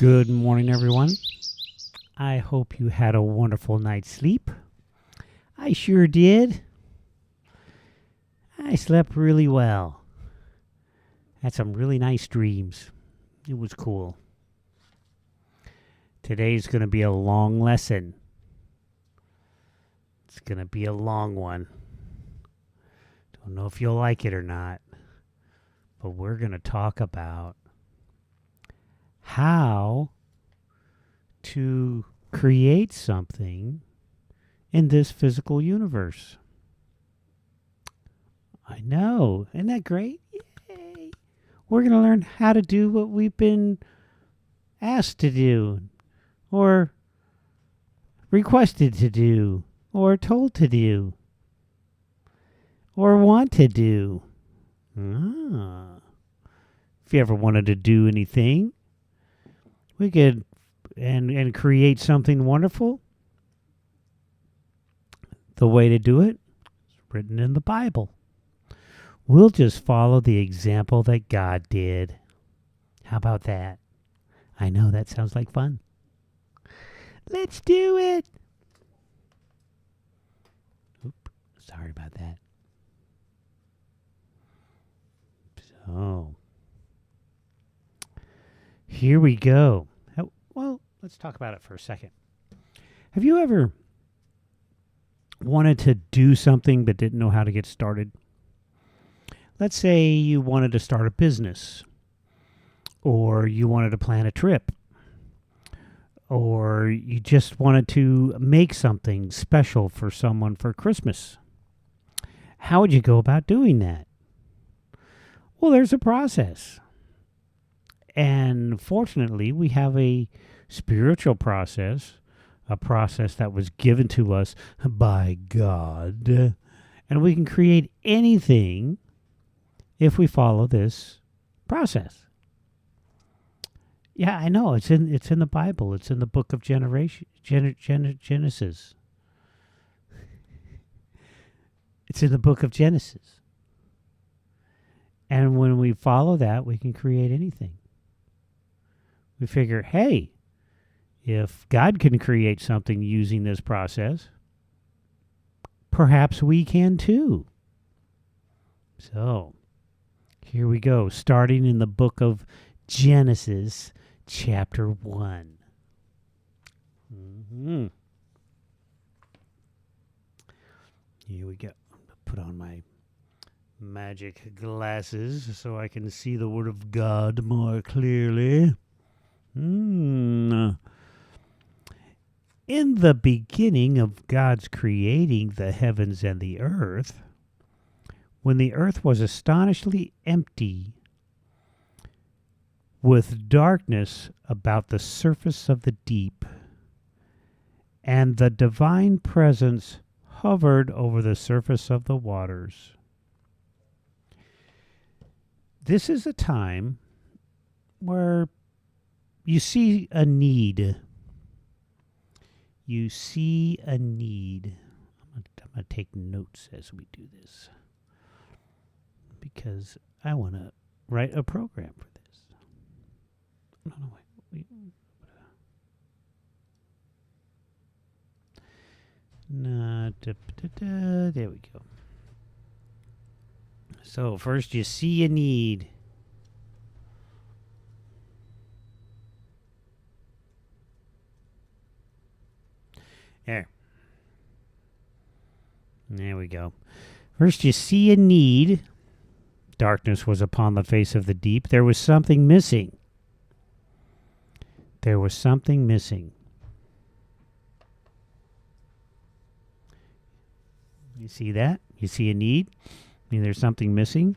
Good morning, everyone. I hope you had a wonderful night's sleep. I sure did. I slept really well. Had some really nice dreams. It was cool. Today's going to be a long lesson. It's going to be a long one. Don't know if you'll like it or not, but we're going to talk about how to create something in this physical universe. I know. Isn't that great? Yay. We're going to learn how to do what we've been asked to do, or requested to do, or told to do, or want to do. If you ever wanted to do anything, we could and create something wonderful. The way to do it is written in the Bible. We'll just follow the example that God did. How about that? I know that sounds like fun. Let's do it. Oop, sorry about that. So, here we go. Well, let's talk about it for a second. Have you ever wanted to do something but didn't know how to get started? Let's say you wanted to start a business, or you wanted to plan a trip, or you just wanted to make something special for someone for Christmas. How would you go about doing that? Well, there's a process. And fortunately, we have a spiritual process, a process that was given to us by God. And we can create anything if we follow this process. Yeah, I know. It's in the Bible. It's in the book of Genesis. It's in the book of Genesis. And when we follow that, we can create anything. We figure, hey, if God can create something using this process, perhaps we can too. So, here we go, starting in the book of Genesis, chapter 1. Here we go. I'm going to put on my magic glasses so I can see the Word of God more clearly. In the beginning of God's creating the heavens and the earth, when the earth was astonishingly empty, with darkness about the surface of the deep, and the divine presence hovered over the surface of the waters. This is a time where you see a need. You see a need. I'm going to take notes as we do this, because I want to write a program for this. No, wait. There we go. So first you see a need. There we go. First you see a need. Darkness was upon the face of the deep. There was something missing. There was something missing. You see that? You see a need? I mean, there's something missing.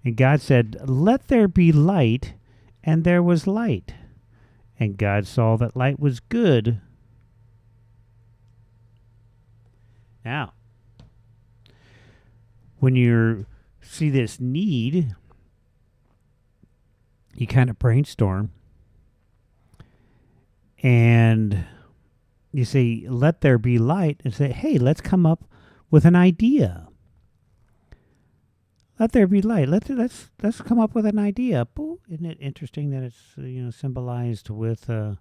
And God said, "Let there be light," and there was light. And God saw that light was good. Now, when you see this need, you kind of brainstorm. And you say, "Let there be light," and say, "Hey, let's come up with an idea. Let there be light. Let's come up with an idea. Boo. Isn't it interesting that it's symbolized with a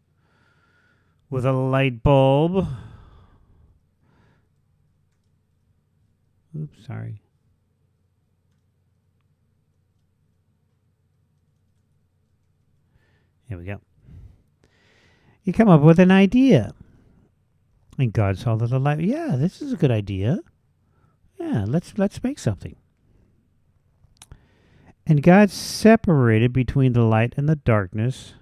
light bulb? Oops, sorry. Here we go. You come up with an idea. And God saw that the light. Yeah, this is a good idea. Yeah, let's make something. And God separated between the light and the darkness.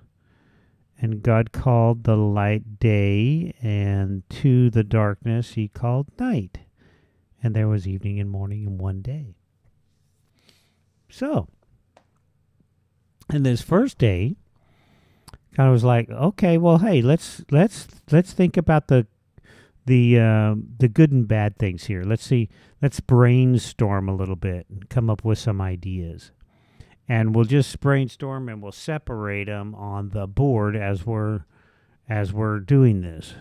And God called the light day, and to the darkness he called night. And there was evening and morning in one day. So, in this first day, God was like, okay, well, hey, let's think about the good and bad things here. Let's brainstorm a little bit and come up with some ideas. And we'll just brainstorm and we'll separate them on the board as we're doing this.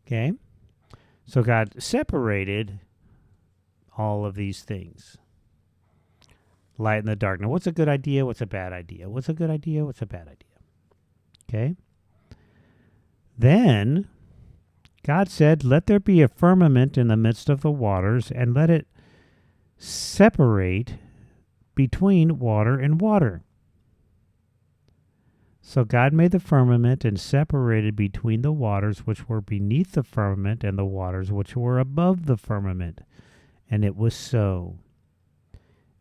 Okay? So God separated all of these things. Light and the dark. Now, what's a good idea? What's a bad idea? What's a good idea? What's a bad idea? Okay? Then God said, let there be a firmament in the midst of the waters, and let it separate between water and water. So God made the firmament and separated between the waters which were beneath the firmament and the waters which were above the firmament. And it was so.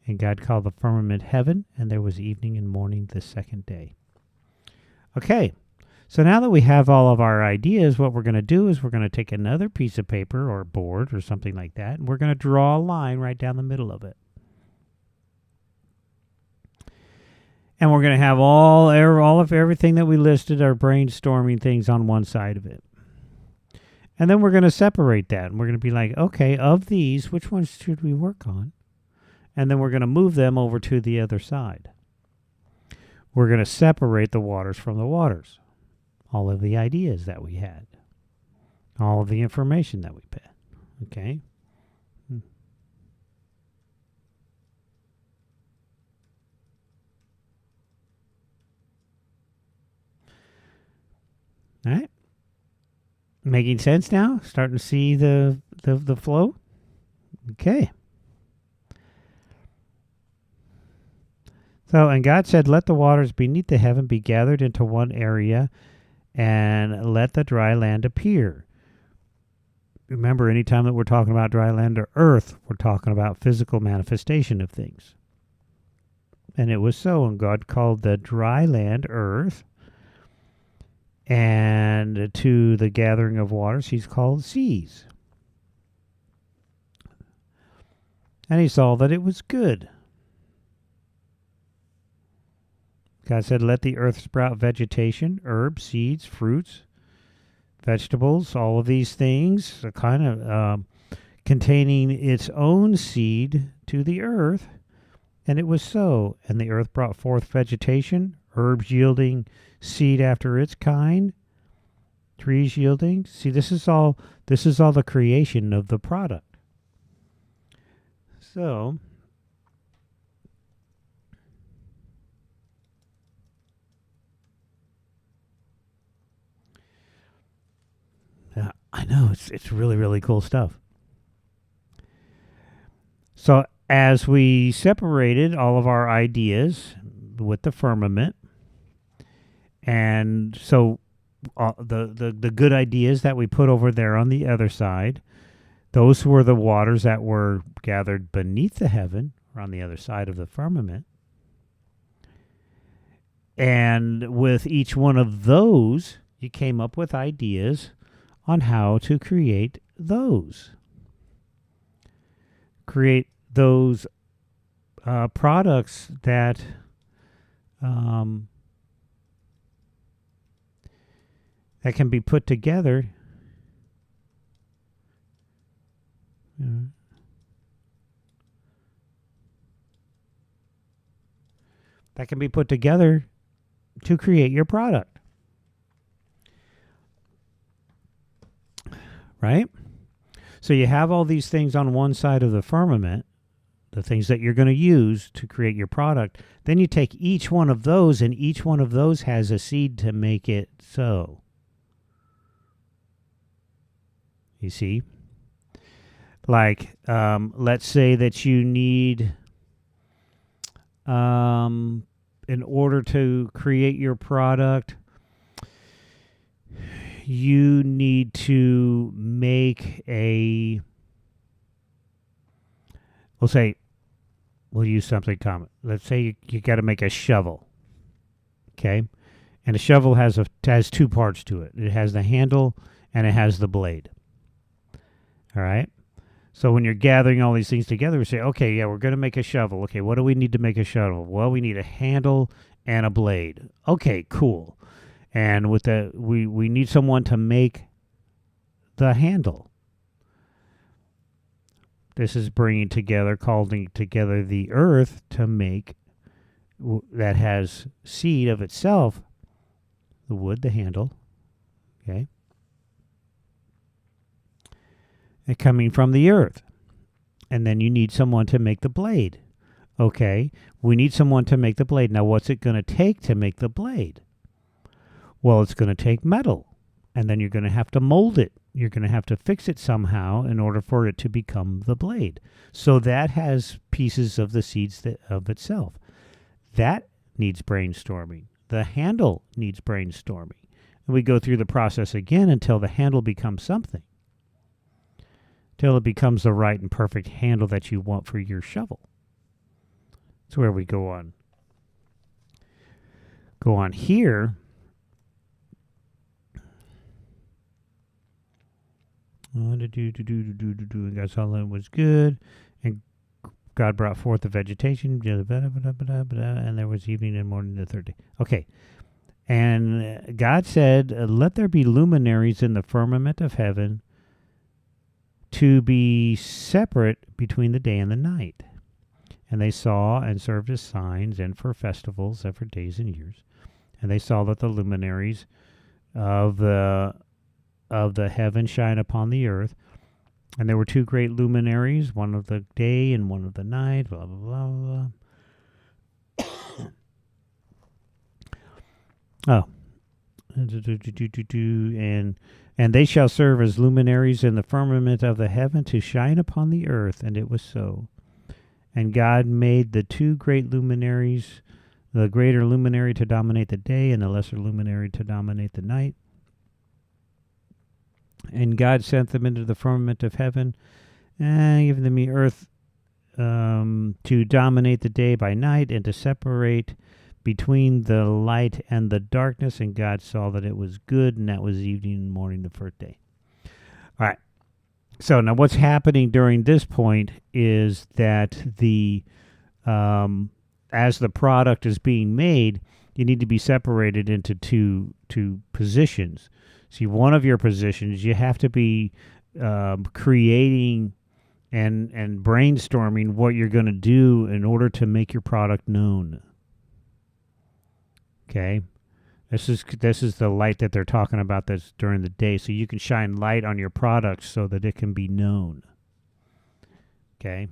And God called the firmament heaven, and there was evening and morning the second day. Okay, so now that we have all of our ideas, what we're going to do is we're going to take another piece of paper or board or something like that, and we're going to draw a line right down the middle of it. And we're going to have all of everything that we listed, our brainstorming things on one side of it. And then we're going to separate that, and we're going to be like, okay, of these, which ones should we work on? And then we're going to move them over to the other side. We're going to separate the waters from the waters. All of the ideas that we had. All of the information that we had. Okay? All right? Making sense now? Starting to see the flow? Okay. So, and God said, let the waters beneath the heaven be gathered into one area, and let the dry land appear. Remember, anytime that we're talking about dry land or earth, we're talking about physical manifestation of things. And it was so, and God called the dry land earth, and to the gathering of waters he's called seas. And he saw that it was good. God said, let the earth sprout vegetation, herbs, seeds, fruits, vegetables, all of these things, kind of containing its own seed to the earth. And it was so. And the earth brought forth vegetation, herbs yielding seed after its kind, trees yielding. See, this is all the creation of the product. So I know, it's really, really cool stuff. So as we separated all of our ideas with the firmament, and so the good ideas that we put over there on the other side, those were the waters that were gathered beneath the heaven, or on the other side of the firmament. And with each one of those, you came up with ideas on how to create those. Create those products that that can be put together. That can be put together to create your product. Right? So you have all these things on one side of the firmament, the things that you're going to use to create your product. Then you take each one of those, and each one of those has a seed to make it so. You see? Like, let's say that you need, in order to create your product, you need to make we'll use something common. Let's say you got to make a shovel, okay? And a shovel has two parts to it. It has the handle and it has the blade. All right? So when you're gathering all these things together, we say, okay, yeah, we're going to make a shovel. Okay, what do we need to make a shovel? Well, we need a handle and a blade. Okay, cool. And with the we need someone to make the handle. This is calling together the earth to make that has seed of itself, the wood, the handle, okay, and coming from the earth. And then you need someone to make the blade. Okay, we need someone to make the blade. Now, what's it going to take to make the blade? Well, it's going to take metal, and then you're going to have to mold it. You're going to have to fix it somehow in order for it to become the blade. So that has pieces of the seeds of itself. That needs brainstorming. The handle needs brainstorming. And we go through the process again until the handle becomes something. Till it becomes the right and perfect handle that you want for your shovel. That's where we go on. Go on here. And God's all that was good. And God brought forth the vegetation. And there was evening and morning the third day. Okay. And God said, let there be luminaries in the firmament of heaven to be separate between the day and the night. And they saw and served as signs and for festivals and for days and years. And they saw that the luminaries of the heaven shine upon the earth. And there were two great luminaries, one of the day and one of the night, blah, blah, blah, blah. Oh. And they shall serve as luminaries in the firmament of the heaven to shine upon the earth. And it was so. And God made the two great luminaries, the greater luminary to dominate the day and the lesser luminary to dominate the night. And God sent them into the firmament of heaven, giving them the earth to dominate the day by night and to separate between the light and the darkness. And God saw that it was good, and that was evening and morning the first day. All right. So now what's happening during this point is that as the product is being made, you need to be separated into two positions. See, one of your positions, you have to be creating and brainstorming what you're going to do in order to make your product known. Okay? This is the light that they're talking about that's during the day. So you can shine light on your product so that it can be known. Okay?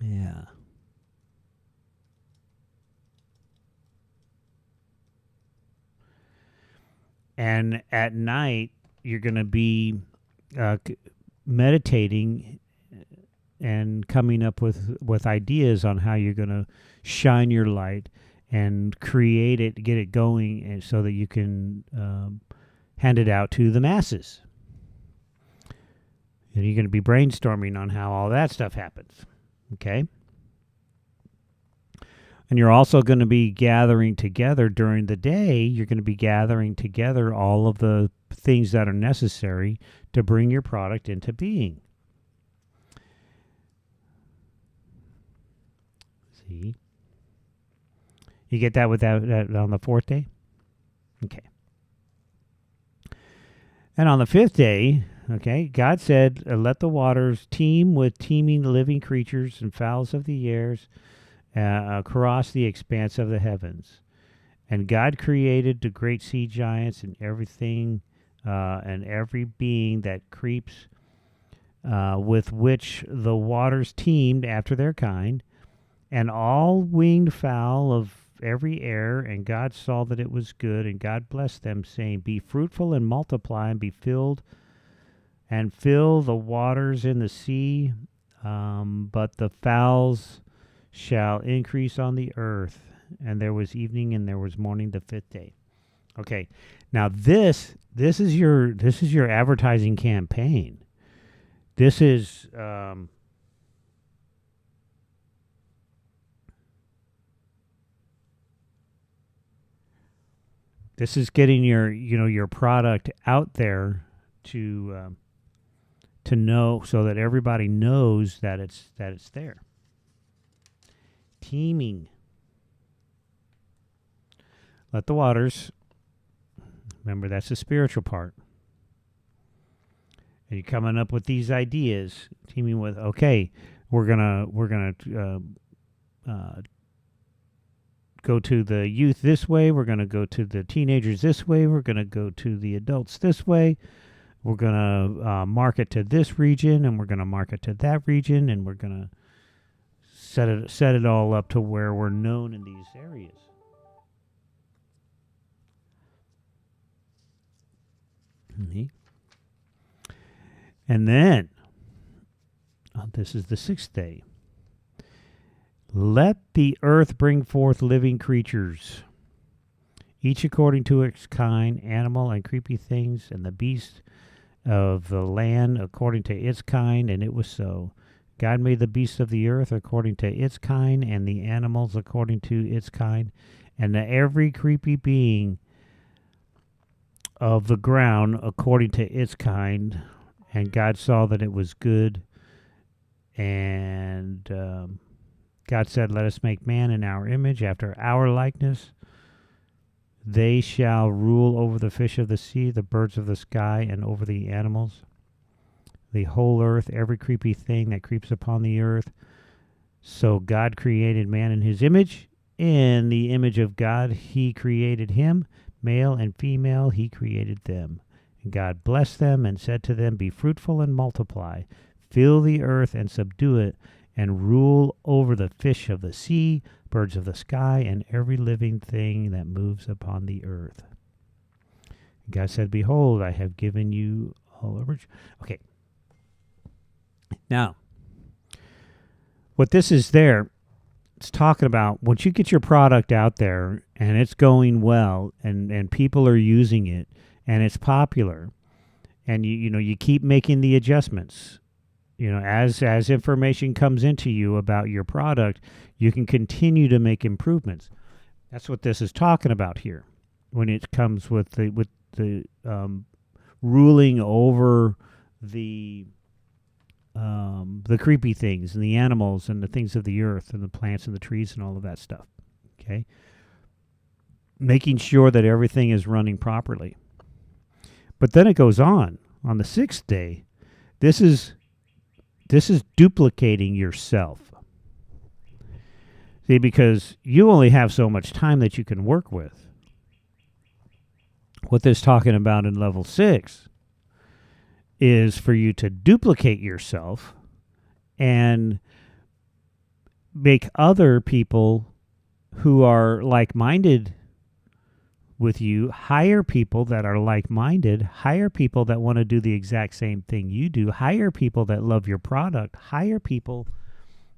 Yeah. And at night, you're going to be meditating and coming up with ideas on how you're going to shine your light and create it, get it going, and so that you can hand it out to the masses. And you're going to be brainstorming on how all that stuff happens. Okay? And you're also going to be gathering together during the day. You're going to be gathering together all of the things that are necessary to bring your product into being. See? You get that without on the fourth day? Okay. And on the fifth day, okay, God said, let the waters teem with teeming living creatures and fowls of the airs across the expanse of the heavens. And God created the great sea giants and everything and every being that creeps, with which the waters teemed after their kind, and all winged fowl of every air. And God saw that it was good, and God blessed them, saying, Be fruitful and multiply, and be filled, and fill the waters in the sea. But the fowls shall increase on the earth. And there was evening, and there was morning, the fifth day. Okay, now this is your advertising campaign. This is this is getting your product out there to know, so that everybody knows that it's there. Teeming. Let the waters. Remember, that's the spiritual part. And you're coming up with these ideas, teaming with, okay, we're gonna go to the youth this way. We're gonna go to the teenagers this way. We're gonna go to the adults this way. We're gonna market to this region, and we're gonna market to that region, and we're gonna set it all up to where we're known in these areas. Mm-hmm. And then, this is the sixth day. Let the earth bring forth living creatures, each according to its kind, animal and creepy things, and the beast of the land according to its kind. And it was so. God made the beasts of the earth according to its kind, and the animals according to its kind, and every creepy being of the ground according to its kind. And God saw that it was good. And God said, Let us make man in our image, after our likeness. They shall rule over the fish of the sea, the birds of the sky, and over the animals, the whole earth, every creepy thing that creeps upon the earth. So God created man in his image. In the image of God he created him. Male and female he created them. And God blessed them and said to them, Be fruitful and multiply. Fill the earth and subdue it, and rule over the fish of the sea, birds of the sky, and every living thing that moves upon the earth. God said, Behold, I have given you all over. Okay. Now, what this is there, it's talking about once you get your product out there and it's going well, and people are using it and it's popular, and you keep making the adjustments. As information comes into you about your product, you can continue to make improvements. That's what this is talking about here. When it comes with the ruling over the creepy things and the animals and the things of the earth and the plants and the trees and all of that stuff. Okay, making sure that everything is running properly. But then it goes on the sixth day. This is duplicating yourself. See, because you only have so much time that you can work with. What this is talking about in level 6 is for you to duplicate yourself and make other people who are like-minded with you, hire people that are like-minded, hire people that want to do the exact same thing you do, hire people that love your product, hire people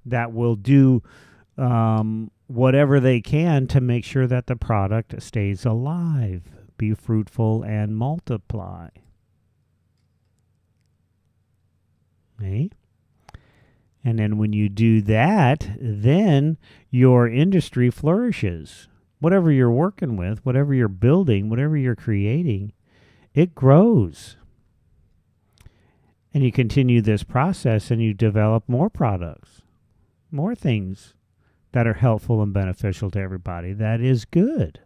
that will do whatever they can to make sure that the product stays alive. Be fruitful and multiply. Okay? And then when you do that, then your industry flourishes. Whatever you're working with, whatever you're building, whatever you're creating, it grows. And you continue this process and you develop more products, more things that are helpful and beneficial to everybody. That is good.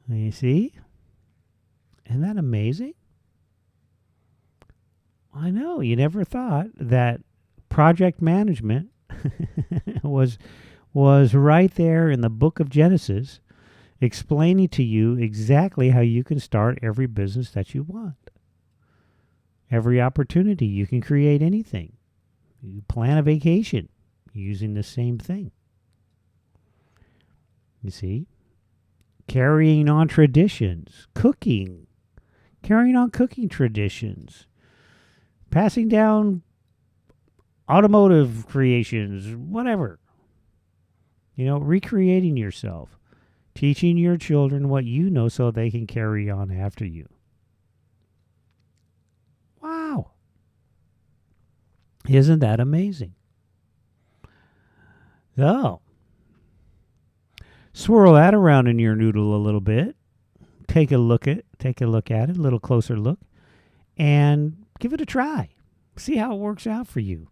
You see? Isn't that amazing? I know, you never thought that project management was right there in the book of Genesis, explaining to you exactly how you can start every business that you want. Every opportunity, you can create anything. You plan a vacation using the same thing. You see? Carrying on traditions, cooking, carrying on cooking traditions, passing down automotive creations, whatever. Recreating yourself, teaching your children what you know so they can carry on after you. Wow. Isn't that amazing? So, swirl that around in your noodle a little bit. Take a look at it, a little closer look, and give it a try. See how it works out for you.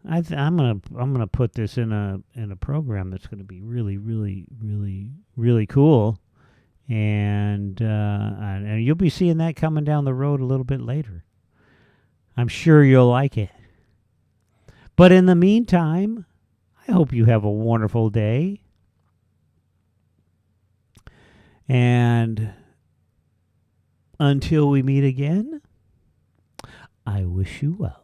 I'm gonna put this in a program that's gonna be really, really, really, really cool, and you'll be seeing that coming down the road a little bit later. I'm sure you'll like it. But in the meantime, I hope you have a wonderful day. And until we meet again, I wish you well.